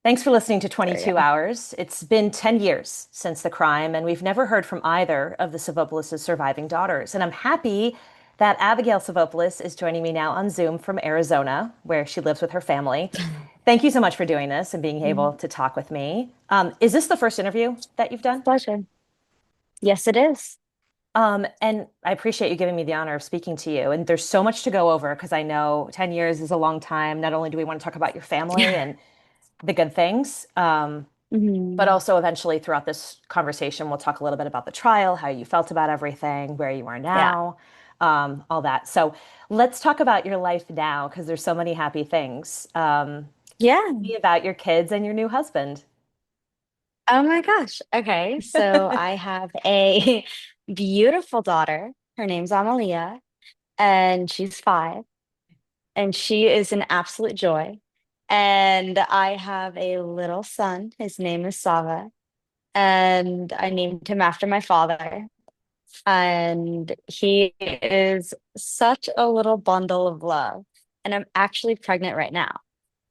Thanks for listening to There we 22 go. Hours. It's been 10 years since the crime, and we've never heard from either of the Savopoulos' surviving daughters. And I'm happy that Abigail Savopoulos is joining me now on Zoom from Arizona, where she lives with her family. Thank you so much for doing this and being able Mhm. to talk with me. Is this the first interview that you've done? Pleasure. Yes, it is. And I appreciate you giving me the honor of speaking to you. And there's so much to go over because I know 10 years is a long time. Not only do we want to talk about your family and the good things, but Mhm. also eventually throughout this conversation, we'll talk a little bit about the trial, how you felt about everything, where you are Yeah. now, all that. So let's talk about your life now because there's so many happy things. Yeah. Tell me about your kids and your new husband. Oh my gosh. Okay. So I have a beautiful daughter. Her name's Amalia, and she's 5, and she is an absolute joy. And I have a little son. His name is Sava, and I named him after my father. And he is such a little bundle of love. And I'm actually pregnant right now.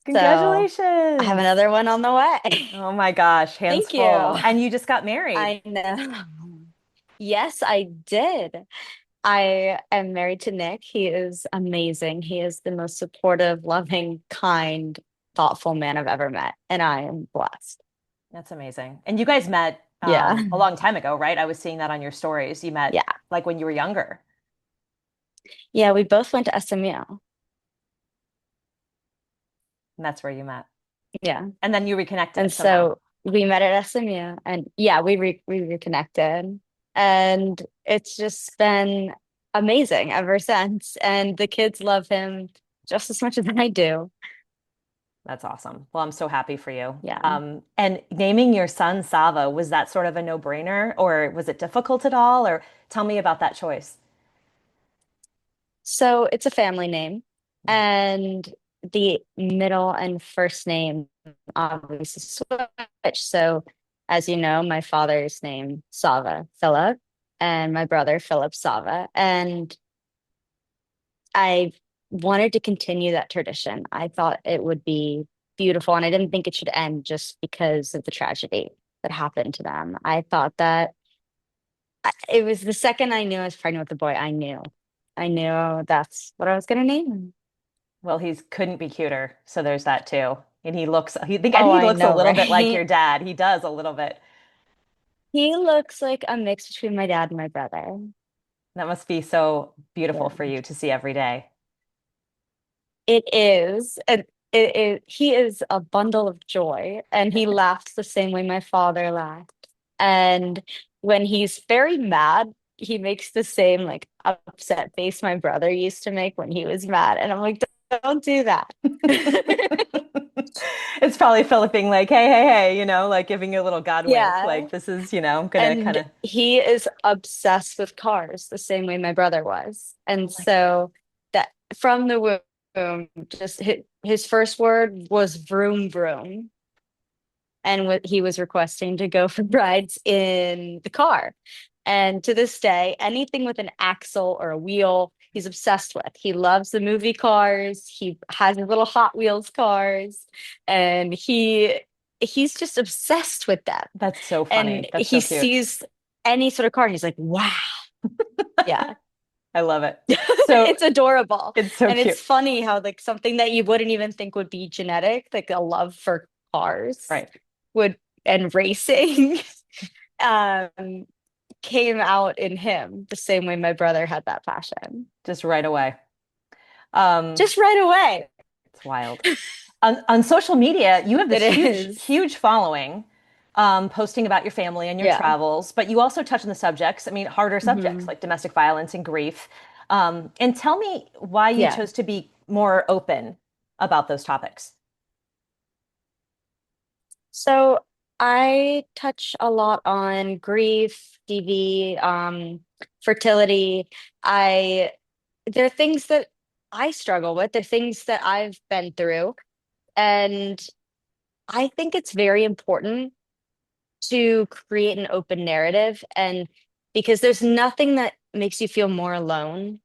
So I have Congratulations. another one on the way. Oh my gosh, hands Thank you. full. And you just got married. I know. Yes, I did. I am married to Nick. He is amazing. He is the most supportive, loving, kind, thoughtful man I've ever met. And I am blessed. That's amazing. And you guys met Yeah. a long time ago, right? I was seeing that on your stories. You met Yeah. like when you were younger, Yeah. We both went to SMU. and that's where you met. Yeah. And then you And reconnected somehow. so we met at SMU, and yeah, we reconnected, and it's just been amazing ever since. And the kids love him just as much as I do. That's awesome. Well, I'm so happy for you. Yeah. And naming your son Sava, was that sort of a no-brainer, or was it difficult at all? Or tell me about that choice. So it's a family name, and the middle and first name obviously switch. So, as you know, my father's name Sava Philip, and my brother Philip Sava, and I wanted to continue that tradition. I thought it would be beautiful, and I didn't think it should end just because of the tragedy that happened to them. I thought that it was the second I knew I was pregnant with the boy, I knew that's what I was going to name him. Well, he's couldn't be cuter, so there's that too. And I Oh, think he I looks a know, little bit like right? your dad. He does a little bit. He looks like a mix between my dad and my brother. That must be so beautiful Yeah, for you to see every day. it is. And he is a bundle of joy, and he laughs the same way my father laughed. And when he's very mad, he makes the same like upset face my brother used to make when he was mad. And I'm like, don't do that. It's probably Philip being like, hey, hey, hey, like giving you a little God wink. Yeah. Like, this is, I'm gonna kind And of, he is obsessed with cars the same way my brother was. And oh my God. so that from the womb, just his first word was vroom vroom. And what he was requesting to go for rides in the car. And to this day, anything with an axle or a wheel, he's obsessed with. He loves the movie cars. He has his little Hot Wheels cars, and he's just obsessed with them. That's so And funny. That's he so cute. sees any sort of car, and he's like, "Wow, yeah." I love it. So It's adorable. it's so And it's cute. funny how like something that you wouldn't even think would be genetic, like a love for cars Right. would and racing um came out in him the same way my brother had that passion. Just right away. Um, Just right away. it's wild. On social media, you have It this huge, is. huge following, posting about your family and your Yeah. travels, but you also touch on the subjects, I mean, harder subjects Hmm. like domestic violence and grief. And tell me why you Yeah. chose to be more open about those topics. So I touch a lot on grief, DV, fertility. I There are things that I struggle with. They're things that I've been through. And I think it's very important to create an open narrative. And because there's nothing that makes you feel more alone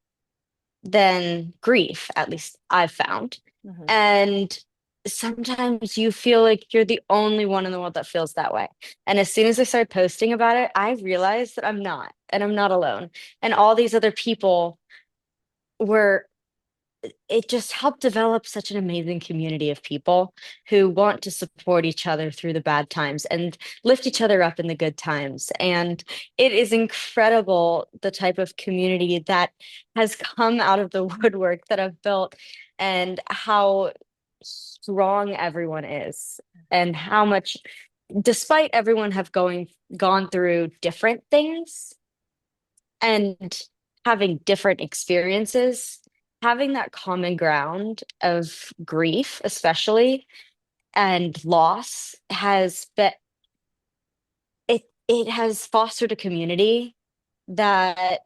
than grief, at least I've found. Hmm. And sometimes you feel like you're the only one in the world that feels that way. And as soon as I started posting about it, I realized that I'm not, and I'm not alone. And all these other people were, it just helped develop such an amazing community of people who want to support each other through the bad times and lift each other up in the good times. And it is incredible the type of community that has come out of the woodwork that I've built, and how strong everyone is, and how much, despite everyone have gone through different things and having different experiences, having that common ground of grief, especially, and loss has been, it has fostered a community that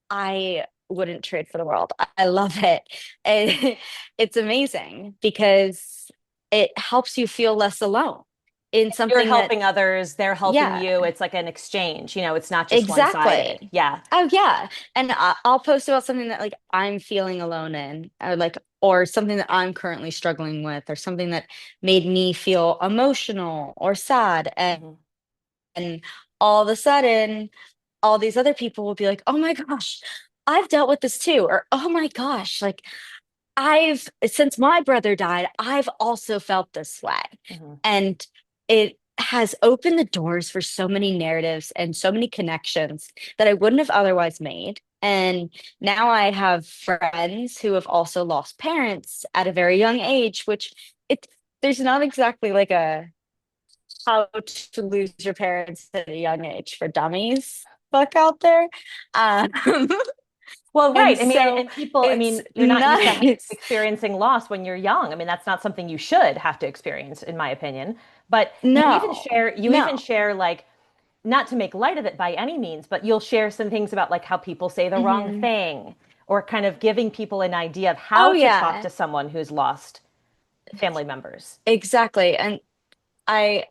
I wouldn't trade for the world. I love it. And it's amazing because it helps you feel less alone in You're something that, helping others, they're helping yeah, you. It's like an exchange, it's not just one-sided. exactly. Yeah. Oh yeah. And I'll post about something that like I'm feeling alone in, or like, or something that I'm currently struggling with, or something that made me feel emotional or sad. Hmm. And all of a sudden, all these other people will be like, "Oh my gosh, I've dealt with this too." Or, "Oh my gosh, like since my brother died, I've also felt this way." Hmm. And it has opened the doors for so many narratives and so many connections that I wouldn't have otherwise made. And now I have friends who have also lost parents at a very young age, which it there's not exactly like a how to lose your parents at a young age for dummies book out there. Um, Well, and right. I mean, so and people, I it's mean, you're not used to nice. experiencing loss when you're young. I mean, that's not something you should have to experience, in my opinion. But No, you even no. share like, not to make light of it by any means, but you'll share some things about like how people say the wrong Hmm. thing, or kind of giving people an idea of how Oh to talk yeah, to someone who's lost family members. exactly. And I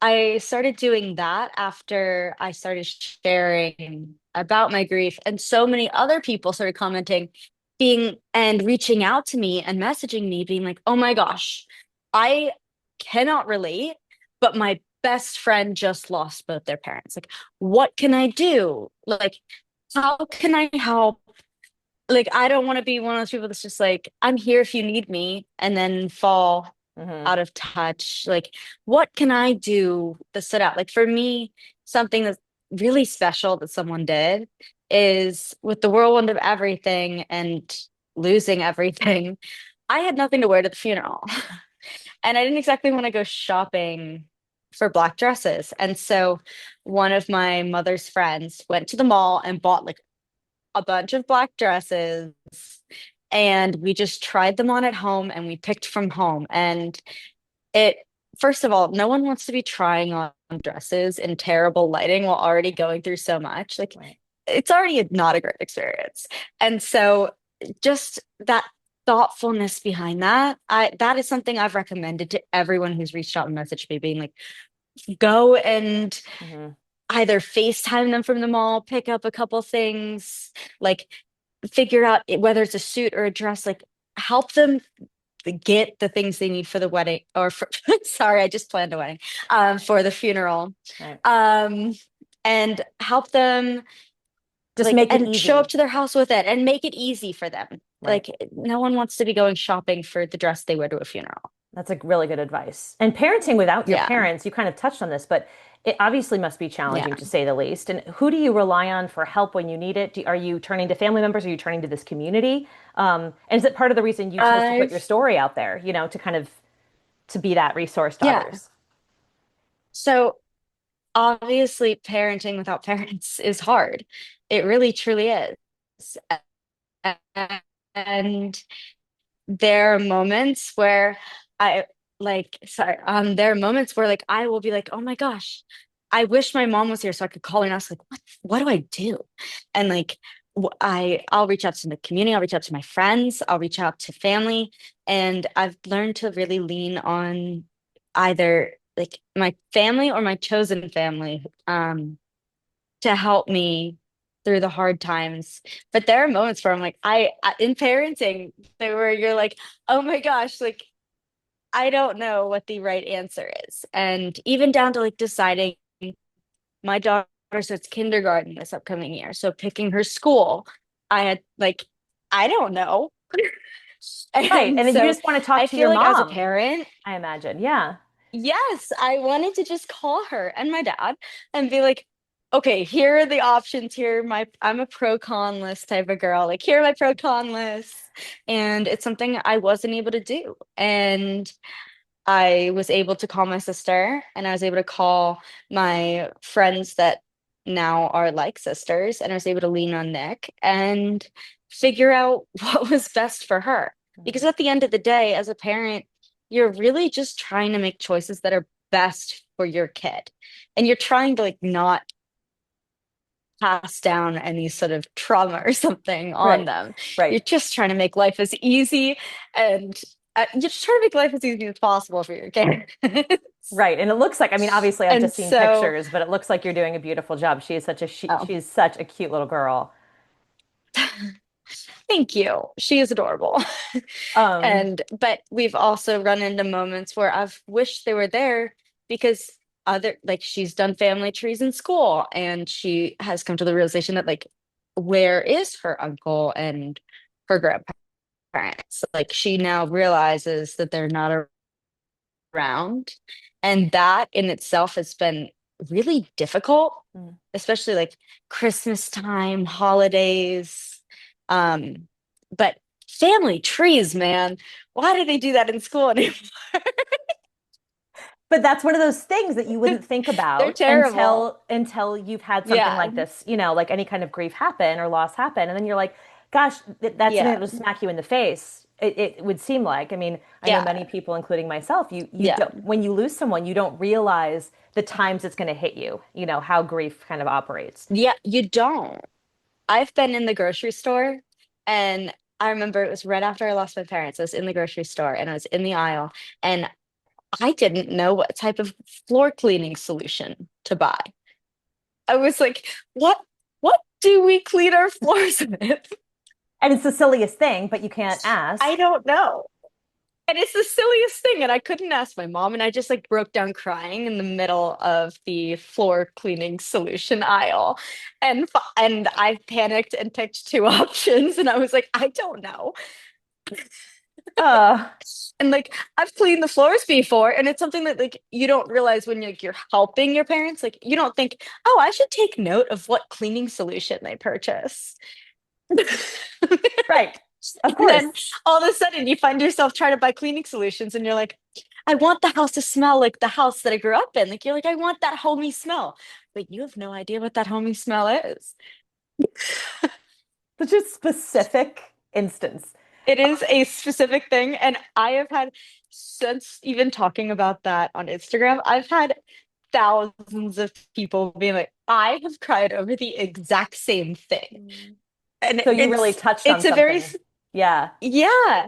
I started doing that after I started sharing about my grief, and so many other people started commenting, being and reaching out to me and messaging me, being like, "Oh my gosh, I cannot relate, but my best friend just lost both their parents. Like, what can I do? Like, how can I help?" Like, I don't want to be one of those people that's just like, "I'm here if you need me," and then fall Hmm. out of touch. Like, what can I do that stood out? Like, for me, something that's really special that someone did is, with the whirlwind of everything and losing everything, I had nothing to wear to the funeral. And I didn't exactly want to go shopping for black dresses. And so one of my mother's friends went to the mall and bought like a bunch of black dresses, and we just tried them on at home and we picked from home. And it, first of all, no one wants to be trying on dresses in terrible lighting while already going through so much. Like, Right. it's already not a great experience. And so just that thoughtfulness behind that, that is something I've recommended to everyone who's reached out and messaged me, being like, go and Hmm. either FaceTime them from the mall, pick up a couple things, like figure out whether it's a suit or a dress, like help them get the things they need for the wedding, or for, sorry, I just planned a wedding, for the funeral, Right. um, and help them, Just like, make it and show up easy. to their house with it and make it easy for them. Right. Like, no one wants to be going shopping for the dress they wear to a funeral. That's like really good advice. And parenting without your Yeah, parents, you kind of touched on this, but it obviously must be challenging yeah. to say the least. And who do you rely on for help when you need it? Are you turning to family members? Are you turning to this community? And is it part of the reason you chose to put your I've story out there, to kind of to be that resource to Yeah. others? So obviously, parenting without parents is hard. It really truly is. And there are moments where I there are moments where like I will be like, "Oh my gosh, I wish my mom was here so I could call her and ask like, what do I do?" And like, I'll reach out to the community, I'll reach out to my friends, I'll reach out to family, and I've learned to really lean on either like my family or my chosen family, to help me through the hard times. But there are moments where I'm like, in parenting, where you're like, "Oh my gosh, like I don't know what the right answer is. And even down to like deciding my daughter starts kindergarten this upcoming year. So picking her school, I had like, I don't know. Right. And And then you so just want to talk I to feel your like as a mom, parent, I imagine. Yeah. yes, I wanted to just call her and my dad and be like, okay, here are the options. I'm a pro con list type of girl. Like, here are my pro con lists. And it's something I wasn't able to do. And I was able to call my sister and I was able to call my friends that now are like sisters. And I was able to lean on Nick and figure out what was best for her. Because Mhm. at the end of the day, as a parent, you're really just trying to make choices that are best for your kid. And you're trying to like not pass down any sort of trauma or something on Right. them. You're Right. just trying to make life as easy and you're just trying to make life as easy as possible for your kids. Right. And it looks like, I mean, obviously I've And just seen so, pictures, but it looks like you're doing a beautiful job. oh, She's such a cute little girl. thank you. She is adorable. Um, But we've also run into moments where I've wished they were there because like she's done family trees in school and she has come to the realization that like, where is her uncle and her grandparents? Like she now realizes that they're not around. And that in itself has been really difficult, mm. especially like Christmas time, holidays. Um, but family trees, man, why do they do that in school anymore? But that's one of those things that you wouldn't think They're about terrible. until you've had something Yeah. like this, like any kind of grief happen or loss happen, and then you're like, gosh, that's something Yeah. that will smack you in the face. It would seem like. I mean, I know Yeah. many people, including myself, you Yeah. don't when you lose someone, you don't realize the times it's going to hit you. How grief kind of operates. Yeah. You don't. I've been in the grocery store and I remember it was right after I lost my parents. I was in the grocery store and I was in the aisle and I didn't know what type of floor cleaning solution to buy. I was like, what do we clean our floors with? And it's the silliest thing, but you can't I ask. don't know. And it's the silliest thing. And I couldn't ask my mom. And I just like broke down crying in the middle of the floor cleaning solution aisle. And I panicked and picked two options. And I was like, I don't know. Uh, And like I've cleaned the floors before, and it's something that like you don't realize when you're helping your parents. Like you don't think, oh, I should take note of what cleaning solution they purchase. right. Of And then course. all of a sudden you find yourself trying to buy cleaning solutions and you're like, I want the house to smell like the house that I grew up in. Like you're like, I want that homey smell. But you have no idea what that homey smell is. Such a specific instance. It is a specific thing. And I have had, since even talking about that on Instagram, I've had thousands of people being like, I have cried over the exact same thing. And So you really it's touched on it's a very something. Yeah. yeah.